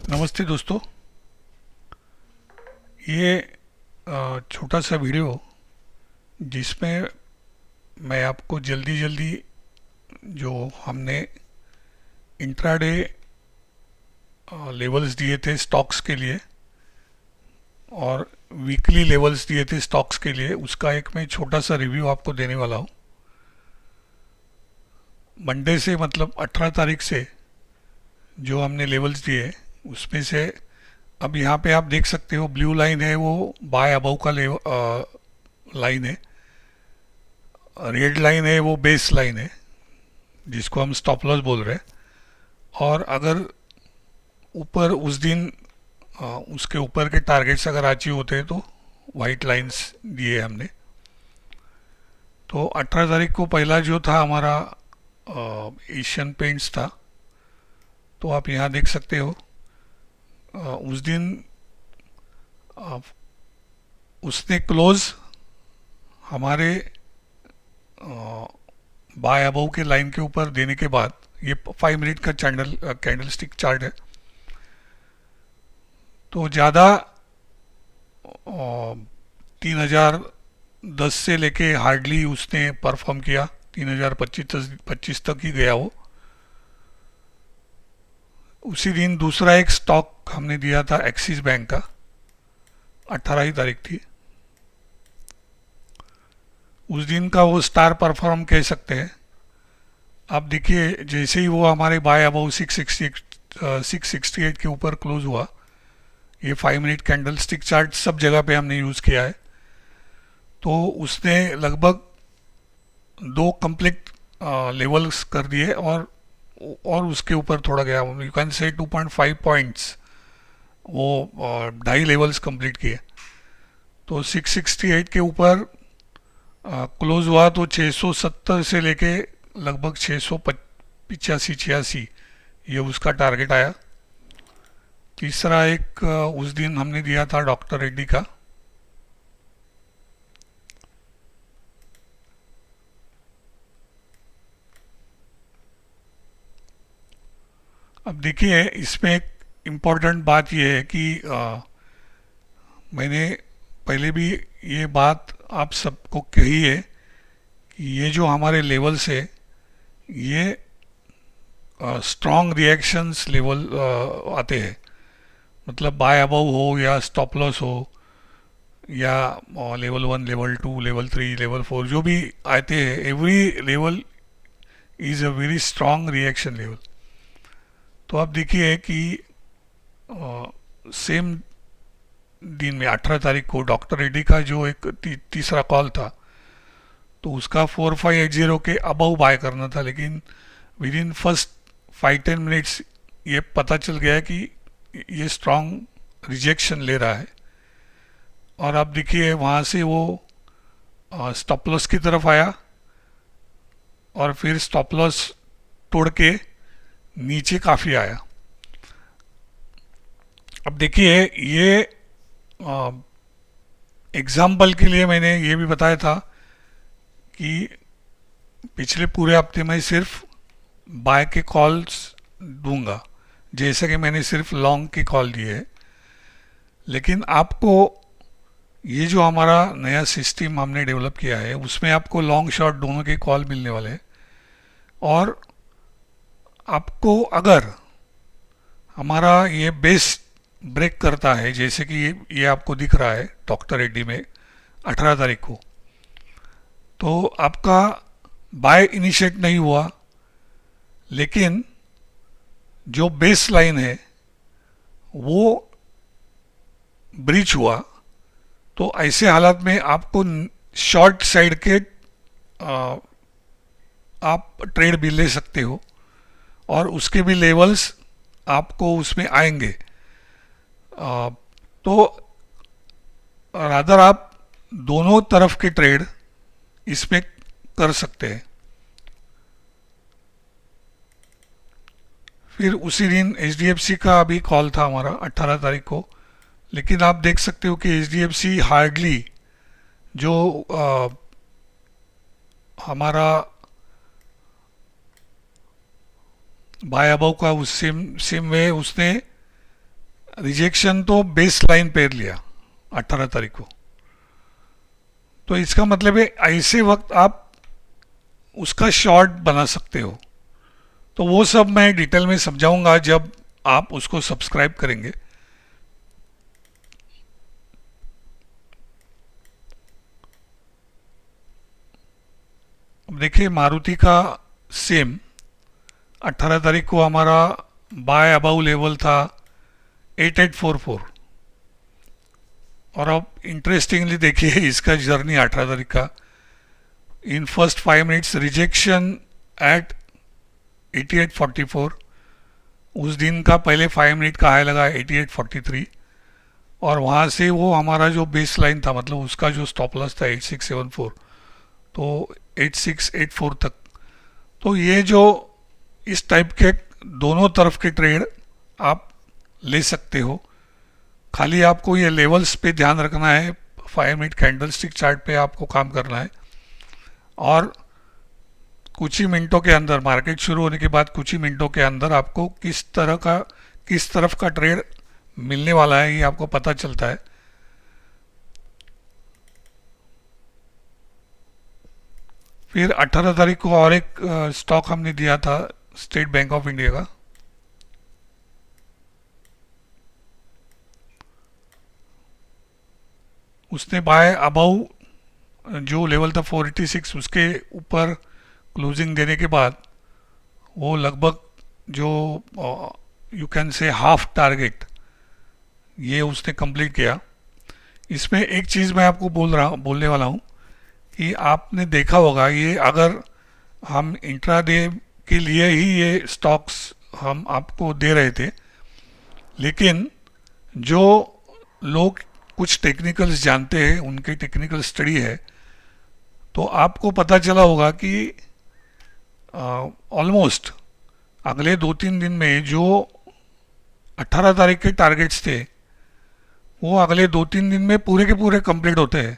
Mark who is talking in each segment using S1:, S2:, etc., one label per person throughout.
S1: नमस्ते दोस्तों। ये छोटा सा वीडियो जिसमें मैं आपको जल्दी जल्दी जो हमने इंट्राडे लेवल्स दिए थे स्टॉक्स के लिए और वीकली लेवल्स दिए थे स्टॉक्स के लिए, उसका एक मैं छोटा सा रिव्यू आपको देने वाला हूँ। मंडे से मतलब 18 तारीख से जो हमने लेवल्स दिए उसमें से अब यहाँ पे आप देख सकते हो ब्लू लाइन है वो बाय अबव का लाइन है। रेड लाइन है वो बेस लाइन है जिसको हम स्टॉप लॉस बोल रहे हैं। और अगर ऊपर उस दिन उसके ऊपर के टारगेट्स अगर अचीव होते हैं तो वाइट लाइंस दिए हमने। तो 18 तारीख को पहला जो था हमारा एशियन पेंट्स था, तो आप यहाँ देख सकते हो उस दिन अ, उसने क्लोज हमारे बाय अबव के लाइन के ऊपर देने के बाद, ये 5 मिनट का कैंडल स्टिक चार्ट है, तो ज़्यादा 3010 से लेके हार्डली उसने परफॉर्म किया। 3025 तक ही गया वो। उसी दिन दूसरा एक स्टॉक हमने दिया था एक्सिस बैंक का, 18 ही तारीख थी। उस दिन का वो स्टार परफॉर्म कह सकते हैं। आप देखिए जैसे ही वो हमारे बाय अबाउ 668 के ऊपर क्लोज हुआ, ये 5 मिनट कैंडल स्टिक चार्ट सब जगह पे हमने यूज़ किया है, तो उसने लगभग दो कंप्लीट लेवल्स कर दिए और उसके ऊपर थोड़ा गया। यू कैन से 2.5 पॉइंट्स वो 2.5 लेवल्स कंप्लीट किए। तो 668 के ऊपर क्लोज हुआ तो 670 से लेके लगभग 685-86 ये उसका टारगेट आया। तीसरा एक उस दिन हमने दिया था डॉक्टर रेड्डी का, अब देखिए इसमें एक इम्पॉर्टेंट बात यह है कि मैंने पहले भी ये बात आप सबको कही है कि ये जो हमारे लेवल्स है ये स्ट्रॉन्ग रिएक्शंस लेवल आते हैं। मतलब बाय अबव हो या स्टॉप लॉस हो या लेवल 1, लेवल 2, लेवल 3, लेवल 4 जो भी आते हैं, every level is a very strong reaction level. तो आप देखिए कि सेम दिन में 18 तारीख को डॉक्टर रेड्डी का जो एक तीसरा कॉल था, तो उसका 4580 के अबव बाय करना था, लेकिन विद इन फर्स्ट 5-10 मिनट्स ये पता चल गया कि ये स्ट्रॉन्ग रिजेक्शन ले रहा है। और आप देखिए वहाँ से वो स्टॉप लॉस की तरफ आया और फिर स्टॉप लॉस तोड़ के नीचे काफ़ी आया। अब देखिए ये एग्जाम्पल के लिए मैंने ये भी बताया था कि पिछले पूरे हफ्ते में सिर्फ बाय के कॉल्स दूंगा, जैसे कि मैंने सिर्फ लॉन्ग के कॉल दिए हैं। लेकिन आपको ये जो हमारा नया सिस्टम हमने डेवलप किया है उसमें आपको लॉन्ग शॉर्ट दोनों के कॉल मिलने वाले हैं। और आपको अगर हमारा ये बेस ब्रेक करता है, जैसे कि ये आपको दिख रहा है डॉक्टर रेड्डी में 18 तारीख को, तो आपका बाय इनिशिएट नहीं हुआ, लेकिन जो बेस लाइन है वो ब्रीच हुआ, तो ऐसे हालात में आपको शॉर्ट साइड के आप ट्रेड भी ले सकते हो और उसके भी लेवल्स आपको उसमें आएंगे। तो रादर आप दोनों तरफ के ट्रेड इसमें कर सकते हैं। फिर उसी दिन एचडीएफसी का भी कॉल था हमारा 18 तारीख को, लेकिन आप देख सकते हो कि एचडीएफसी हार्डली जो हमारा बाय अबव का उस सेम वे उसने रिजेक्शन तो बेस लाइन पेयर लिया 18 तारीख को। तो इसका मतलब है ऐसे वक्त आप उसका शॉर्ट बना सकते हो। तो वो सब मैं डिटेल में समझाऊंगा जब आप उसको सब्सक्राइब करेंगे। अब देखिए मारुति का सेम 18 तारीख को हमारा बाय अबाउ लेवल था 8844। और अब इंटरेस्टिंगली देखिए इसका जर्नी 18 तारीख का, in first 5 minutes rejection at 8844। उस दिन का पहले 5 मिनट का हाई लगा 8843 और वहाँ से वो हमारा जो बेस लाइन था मतलब उसका जो स्टॉप लॉस था 8674, तो 8684 तक। तो ये जो इस टाइप के दोनों तरफ के ट्रेड आप ले सकते हो। खाली आपको ये लेवल्स पे ध्यान रखना है, 5 मिनट कैंडलस्टिक चार्ट पे आपको काम करना है। और कुछ ही मिनटों के अंदर, मार्केट शुरू होने के बाद कुछ ही मिनटों के अंदर आपको किस तरफ का ट्रेड मिलने वाला है ये आपको पता चलता है। फिर 18 तारीख को और एक स्टॉक हमने दिया था स्टेट बैंक ऑफ इंडिया का। उसने बाय अबाउ जो लेवल था 486 उसके ऊपर क्लोजिंग देने के बाद वो लगभग जो you can say half target ये उसने कंप्लीट किया। इसमें एक चीज़ मैं आपको बोलने वाला हूँ कि आपने देखा होगा ये अगर हम इंट्राडे के लिए ही ये स्टॉक्स हम आपको दे रहे थे, लेकिन जो लोग कुछ टेक्निकल्स जानते हैं, उनकी टेक्निकल स्टडी है, तो आपको पता चला होगा कि ऑलमोस्ट अगले 2-3 दिन में जो 18 तारीख के टारगेट्स थे वो अगले 2-3 दिन में पूरे के पूरे कंप्लीट होते हैं।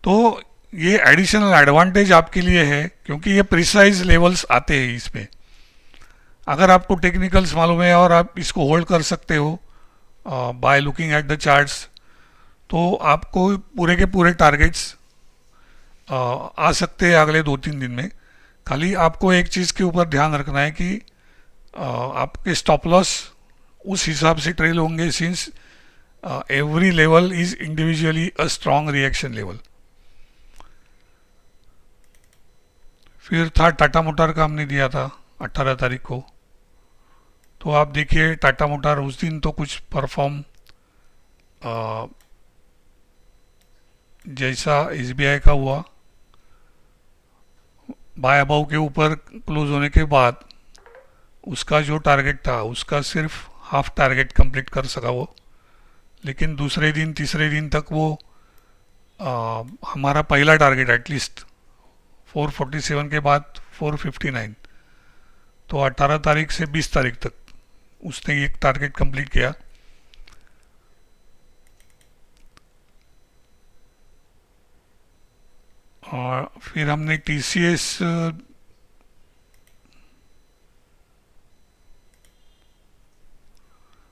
S1: तो ये एडिशनल एडवांटेज आपके लिए है क्योंकि ये प्रिसाइज लेवल्स आते हैं इसमें। अगर आपको टेक्निकल्स मालूम है और आप इसको होल्ड कर सकते हो by looking at the charts, तो आपको पूरे के पूरे टारगेट्स आ सकते हैं अगले 2-3 दिन में। खाली आपको एक चीज़ के ऊपर ध्यान रखना है कि आपके स्टॉप लॉस उस हिसाब से ट्रेल होंगे, since every level is individually a strong reaction level. फिर था टाटा मोटर का, हमने दिया था 18 तारीख को। तो आप देखिए टाटा मोटर उस दिन तो कुछ परफॉर्म जैसा एसबीआई का हुआ, बाय अबाउ के ऊपर क्लोज होने के बाद उसका जो टारगेट था उसका सिर्फ हाफ टारगेट कंप्लीट कर सका वो। लेकिन दूसरे दिन तीसरे दिन तक वो हमारा पहला टारगेट एटलीस्ट 447 के बाद 459, तो 18 तारीख से 20 तारीख तक उसने एक टारगेट कंप्लीट किया। और फिर हमने टीसीएस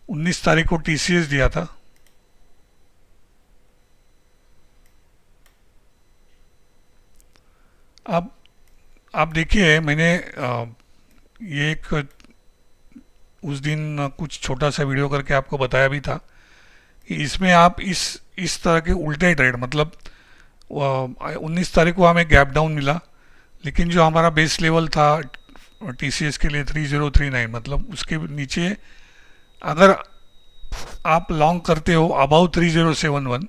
S1: 19 तारीख को टीसीएस दिया था। अब आप देखिए मैंने ये एक उस दिन कुछ छोटा सा वीडियो करके आपको बताया भी था कि इसमें आप इस तरह के उल्टे ट्रेड, मतलब 19 तारीख को हमें गैप डाउन मिला, लेकिन जो हमारा बेस लेवल था टीसीएस के लिए 3039, मतलब उसके नीचे अगर आप लॉन्ग करते हो अबाउ 3071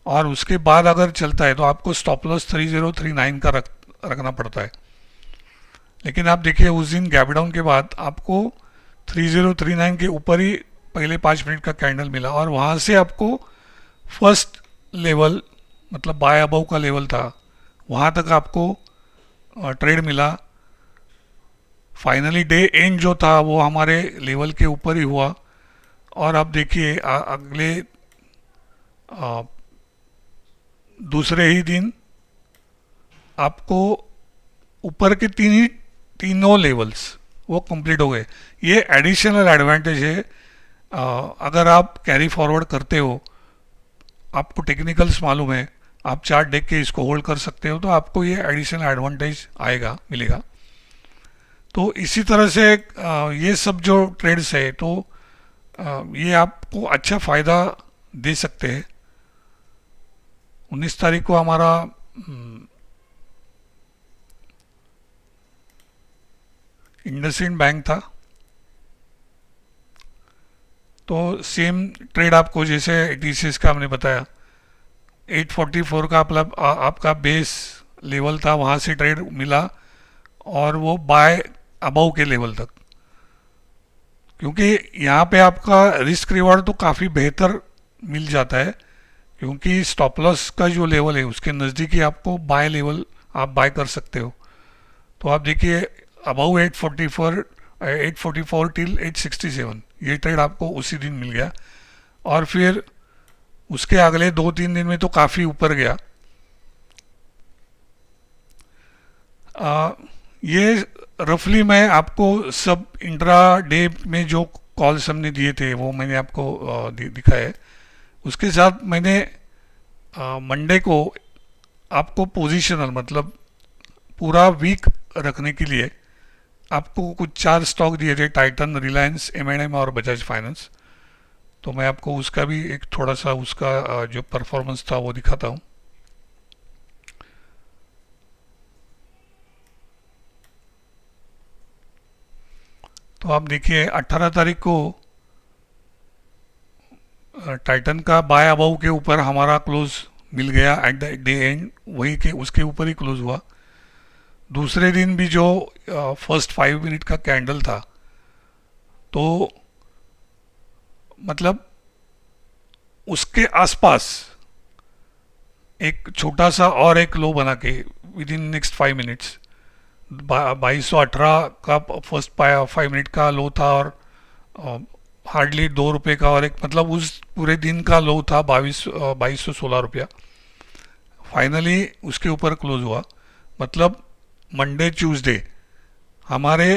S1: और उसके बाद अगर चलता है तो आपको स्टॉप लॉस 3039 का रखना पड़ता है। लेकिन आप देखिए उस दिन गैप डाउन के बाद आपको 3039 के ऊपर ही पहले 5 मिनट का कैंडल मिला और वहाँ से आपको फर्स्ट लेवल मतलब बाय अबाउ का लेवल था वहाँ तक आपको ट्रेड मिला। फाइनली डे एंड जो था वो हमारे लेवल के ऊपर ही हुआ और अब देखिए अगले दूसरे ही दिन आपको ऊपर के तीनों लेवल्स वो कंप्लीट हो गए। ये एडिशनल एडवांटेज है अगर आप कैरी फॉरवर्ड करते हो, आपको टेक्निकल्स मालूम है, आप चार्ट देख के इसको होल्ड कर सकते हो, तो आपको ये एडिशनल एडवांटेज आएगा, मिलेगा। तो इसी तरह से ये सब जो ट्रेड्स है, तो ये आपको अच्छा फ़ायदा दे सकते हैं। 19 तारीख को हमारा इंडसइंड बैंक था, तो सेम ट्रेड आपको जैसे टीसीएस का हमने बताया, 844 का मतलब आपका बेस लेवल था, वहाँ से ट्रेड मिला और वो बाय अबव के लेवल तक, क्योंकि यहाँ पे आपका रिस्क रिवार्ड तो काफ़ी बेहतर मिल जाता है, क्योंकि स्टॉप लॉस का जो लेवल है उसके नज़दीक ही आपको बाय लेवल आप बाय कर सकते हो। तो आप देखिए अबव 844, 844 टिल 867, ये ट्रेड आपको उसी दिन मिल गया, और फिर उसके अगले 2-3 दिन में तो काफ़ी ऊपर गया। ये रफली मैं आपको सब इंट्रा डे में जो कॉल्स हमने दिए थे वो मैंने आपको दिखाया है। उसके साथ मैंने मंडे को आपको पोजिशनल मतलब पूरा वीक रखने के लिए आपको कुछ 4 स्टॉक दिए थे, टाइटन, रिलायंस, एम&एम और बजाज फाइनेंस। तो मैं आपको उसका भी एक थोड़ा सा उसका जो परफॉर्मेंस था वो दिखाता हूँ। तो आप देखिए 18 तारीख को टाइटन का बाय अबाउ के ऊपर हमारा क्लोज मिल गया एट द डे एंड, वही के उसके ऊपर ही क्लोज हुआ। दूसरे दिन भी जो फर्स्ट 5 मिनट का कैंडल था, तो मतलब उसके आसपास एक छोटा सा और एक लो बना के विद इन नेक्स्ट 5 मिनट्स 2218 का फर्स्ट 5 मिनट का लो था, और हार्डली 2 रुपये का और एक मतलब उस पूरे दिन का लो था 2216 रुपया। फाइनली उसके ऊपर क्लोज हुआ, मतलब मंडे ट्यूसडे हमारे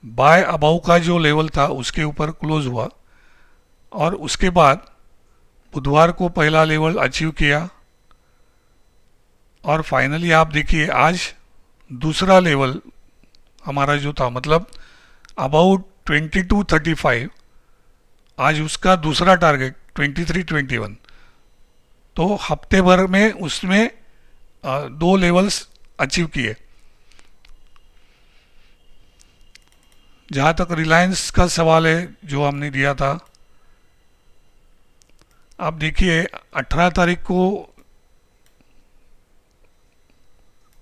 S1: बाय अबाउ का जो लेवल था उसके ऊपर क्लोज हुआ, और उसके बाद बुधवार को पहला लेवल अचीव किया, और फाइनली आप देखिए आज दूसरा लेवल हमारा जो था मतलब अबाउट 2235, आज उसका दूसरा टारगेट 2321। तो हफ्ते भर में उसमें 2 लेवल्स अचीव किए। जहाँ तक रिलायंस का सवाल है जो हमने दिया था, आप देखिए 18 तारीख को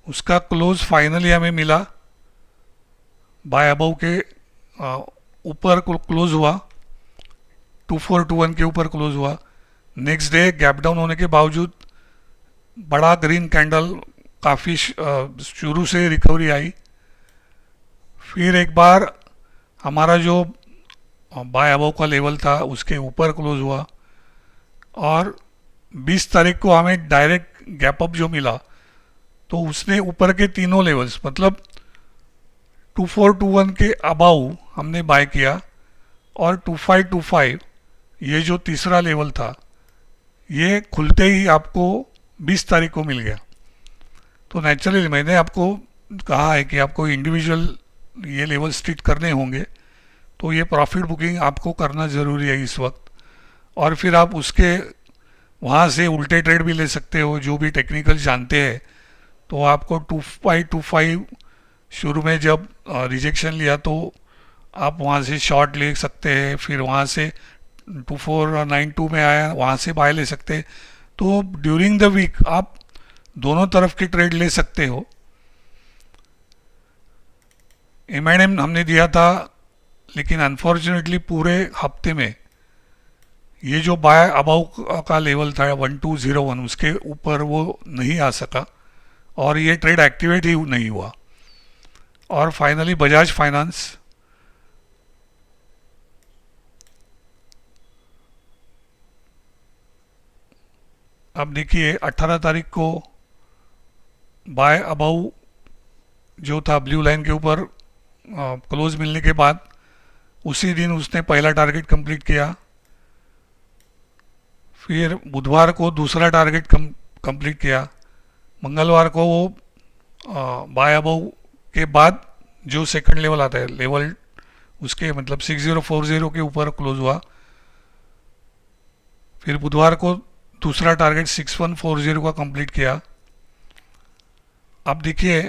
S1: उसका क्लोज फाइनली हमें मिला, बाय अबव के ऊपर क्लोज हुआ, 2421 के ऊपर क्लोज हुआ। नेक्स्ट डे गैप डाउन होने के बावजूद बड़ा ग्रीन कैंडल, काफ़ी शुरू से रिकवरी आई। फिर एक बार हमारा जो बाय अबव का लेवल था उसके ऊपर क्लोज हुआ, और 20 तारीख को हमें डायरेक्ट गैप अप जो मिला, तो उसने ऊपर के तीनों लेवल्स मतलब 2421 के अबाउ हमने बाय किया, और 2525 ये जो तीसरा लेवल था ये खुलते ही आपको 20 तारीख को मिल गया। तो नेचुरली मैंने आपको कहा है कि आपको इंडिविजुअल ये लेवल स्ट्रिक्ट करने होंगे, तो ये प्रॉफिट बुकिंग आपको करना ज़रूरी है इस वक्त। और फिर आप उसके वहाँ से उल्टे ट्रेड भी ले सकते हो, जो भी टेक्निकल जानते हैं। तो आपको 2525 शुरू में जब रिजेक्शन लिया तो आप वहाँ से शॉर्ट ले सकते हैं, फिर वहाँ से 2492 में आया, वहाँ से बाय ले सकते हैं। तो ड्यूरिंग द वीक आप दोनों तरफ की ट्रेड ले सकते हो। एम&एम हमने दिया था, लेकिन अनफॉर्चुनेटली पूरे हफ्ते में ये जो बाय अबाउ का लेवल था 1201 उसके ऊपर वो नहीं आ सका, और ये ट्रेड एक्टिवेट ही नहीं हुआ। और फाइनली बजाज फाइनेंस अब देखिए 18 तारीख को बाय अबाउ जो था ब्लू लाइन के ऊपर क्लोज मिलने के बाद उसी दिन उसने पहला टारगेट कंप्लीट किया। फिर बुधवार को दूसरा टारगेट कंप्लीट किया। मंगलवार को वो बाय अबव के बाद जो सेकंड लेवल आता है, लेवल उसके मतलब 6040 के ऊपर क्लोज हुआ। फिर बुधवार को दूसरा टारगेट 6140 का कंप्लीट किया। अब देखिए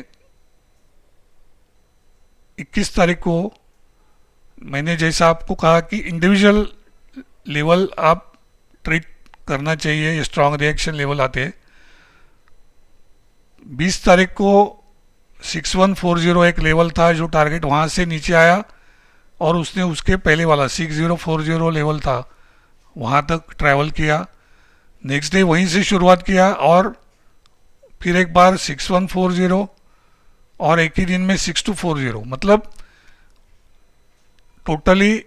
S1: 21 तारीख को मैंने जैसा आपको कहा कि इंडिविजुअल लेवल आप ट्रीट करना चाहिए, स्ट्रांग रिएक्शन लेवल आते हैं। 20 तारीख को 6140 एक लेवल था जो टारगेट वहाँ से नीचे आया और उसने उसके पहले वाला 6040 लेवल था वहाँ तक ट्रैवल किया। नेक्स्ट डे वहीं से शुरुआत किया और फिर एक बार 6140 और एक ही दिन में 6240, मतलब टोटली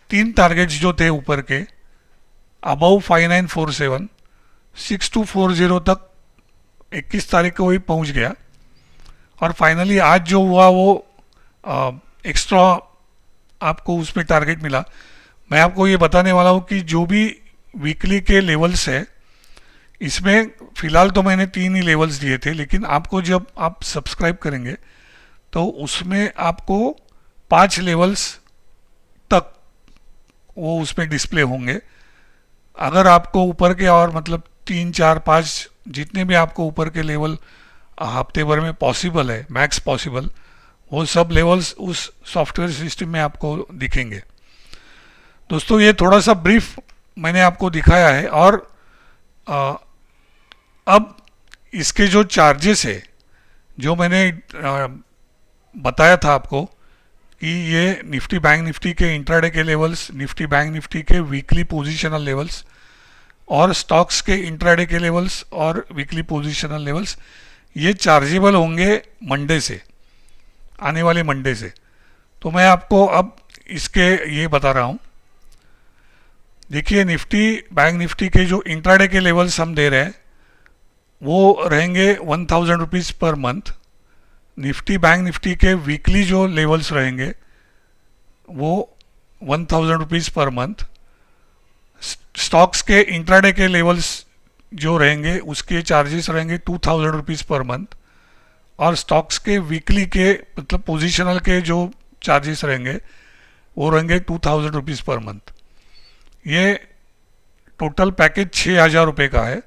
S1: 3 टारगेट्स जो थे ऊपर के अबव 5947, 6240 तक 21 तारीख को ही पहुंच गया। और फाइनली आज जो हुआ वो एक्स्ट्रा आपको उसमें टारगेट मिला। मैं आपको ये बताने वाला हूँ कि जो भी वीकली के लेवल्स है, इसमें फ़िलहाल तो मैंने 3 ही लेवल्स दिए थे, लेकिन आपको जब आप सब्सक्राइब करेंगे तो उसमें आपको 5 लेवल्स तक वो उसमें डिस्प्ले होंगे। अगर आपको ऊपर के और मतलब 3, 4, 5 जितने भी आपको ऊपर के लेवल हफ्ते भर में पॉसिबल है, मैक्स पॉसिबल, वो सब लेवल्स उस सॉफ्टवेयर सिस्टम में आपको दिखेंगे। दोस्तों ये थोड़ा सा ब्रीफ मैंने आपको दिखाया है। और अब इसके जो चार्जेस है जो मैंने बताया था आपको कि ये निफ्टी बैंक निफ्टी के इंट्राडे के लेवल्स, निफ्टी बैंक निफ्टी के वीकली पोजीशनल लेवल्स और स्टॉक्स के इंट्राडे के लेवल्स और वीकली पोजीशनल लेवल्स, ये चार्जेबल होंगे मंडे से, आने वाले मंडे से। तो मैं आपको अब इसके ये बता रहा हूँ। देखिए निफ्टी बैंक निफ्टी के जो इंट्राडे के लेवल्स हम दे रहे हैं वो रहेंगे 1000 rupees per month. Nifty bank Nifty के वीकली जो लेवल्स रहेंगे वो 1000 रुपीज़ पर मंथ। स्टॉक्स के इंट्राडे के लेवल्स जो रहेंगे उसके चार्जेस रहेंगे 2000 रुपीज़ पर मंथ। और स्टॉक्स के वीकली के मतलब पोजिशनल के जो चार्जेस रहेंगे वो रहेंगे 2000 रुपीज़ पर मंथ। ये टोटल पैकेज 6000 रुपये का है।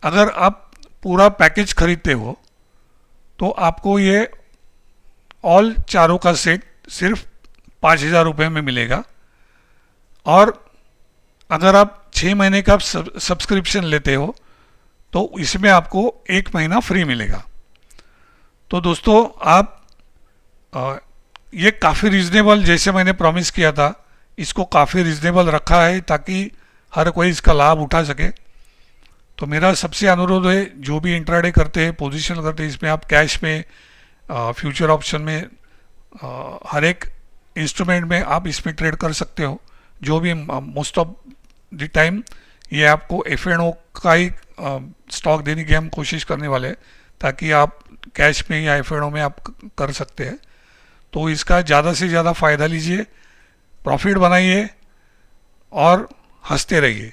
S1: अगर आप पूरा पैकेज खरीदते हो तो आपको ये ऑल चारों का सेट सिर्फ 5000 रुपये में मिलेगा। और अगर आप 6 महीने का सब्सक्रिप्शन लेते हो तो इसमें आपको 1 महीना फ्री मिलेगा। तो दोस्तों आप ये काफ़ी रीज़नेबल, जैसे मैंने प्रॉमिस किया था, इसको काफ़ी रीज़नेबल रखा है ताकि हर कोई इसका लाभ उठा सके। तो मेरा सबसे अनुरोध है, जो भी इंट्राडे करते हैं, पोजीशन करते हैं, इसमें आप कैश में, फ्यूचर ऑप्शन में, हर एक इंस्ट्रूमेंट में आप इसमें ट्रेड कर सकते हो। जो भी मोस्ट ऑफ द टाइम ये आपको F&O का ही स्टॉक देने की हम कोशिश करने वाले हैं ताकि आप कैश में या F&O में आप कर सकते हैं। तो इसका ज़्यादा से ज़्यादा फ़ायदा लीजिए, प्रॉफिट बनाइए और हंसते रहिए।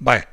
S1: बाय।